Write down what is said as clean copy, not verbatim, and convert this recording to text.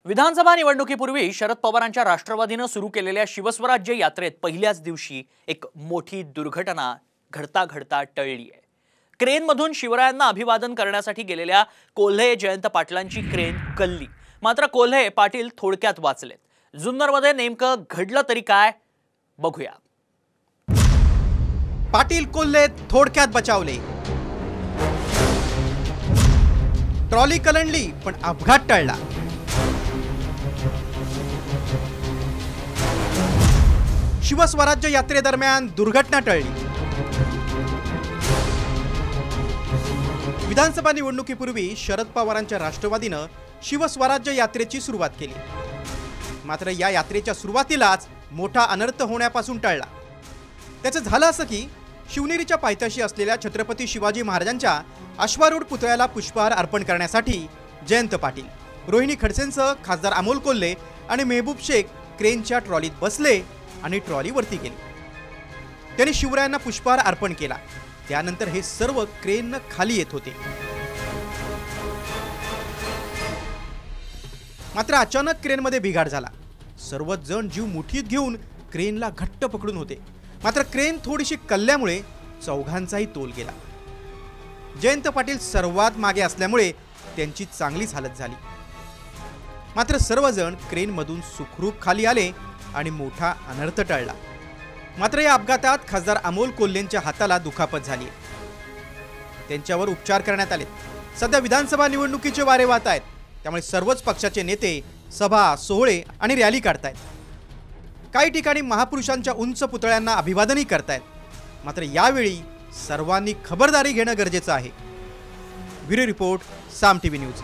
विधानसभा निवडणुकीपूर्वी शरद पवारांच्या राष्ट्रवादीने सुरू केलेल्या शिवस्वराज्य यात्रेत पहिल्याच दिवशी एक मोठी दुर्घटना घडता टळली आहे। क्रेनमधून शिवरायांना अभिवादन करण्यासाठी गेलेल्या कोल्हे जयंत पाटलांची क्रेन कल्ली। मात्र कोल्हे पाटील थोडक्यात वाचलेत। जुन्नरमध्ये नेमकं घडलं तरी काय बघूया। पाटील कोल्हे थोडक्यात बचावले। ट्रॉली कलंडली पण अपघात टळला। शिवस्वराज्य यात्रेदरम्यान दुर्घटना टळली। विधानसभा निवडणुकीपूर्वी शरद पवारांच्या राष्ट्रवादीनं शिवस्वराज्य यात्रेची सुरुवात केली। मात्र या यात्रेच्या सुरुवातीलाच मोठा अनर्थ होण्यापासून टळला। त्याचं झालं असं की शिवनेरीच्या पायथ्याशी असलेल्या छत्रपती शिवाजी महाराजांच्या अश्वारूढ पुतळ्याला पुष्पहार अर्पण करण्यासाठी जयंत पाटील, रोहिणी खडसेंसह खासदार अमोल कोल्हे आणि मेहबूब शेख क्रेनच्या ट्रॉलीत बसले आणि ट्रॉली वरती गेली। त्यांनी शिवरायांना पुष्पहार अर्पण केला। त्यानंतर हे सर्व क्रेनने खाली येत होते। मात्र अचानक क्रेनमध्ये बिघाड झाला। सर्वच जण जीव मुठीत घेऊन क्रेनला घट्ट पकडून होते। मात्र क्रेन थोडीशी कल्ल्यामुळे चौघांचाही तोल गेला। जयंत पाटील सर्वात मागे असल्यामुळे त्यांची चांगलीच हालत झाली। मात्र सर्वजण क्रेनमधून सुखरूप खाली आले आणि मोठा अनर्थ टळला। मात्र या अपघातात खासदार अमोल कोल्हेंच्या हाताला दुखापत झाली। त्यांच्यावर उपचार करण्यात आले। सध्या विधानसभा निवडणुकीचे वारे वाहत आहेत, त्यामुळे सर्वच पक्षाचे नेते सभा, सोहळे आणि रॅली काढतायत। काही ठिकाणी महापुरुषांच्या उंच पुतळ्यांना अभिवादनही करतायत। मात्र यावेळी सर्वांनी खबरदारी घेणं गरजेचं आहे। ब्युरो रिपोर्ट, साम टीव्ही न्यूज।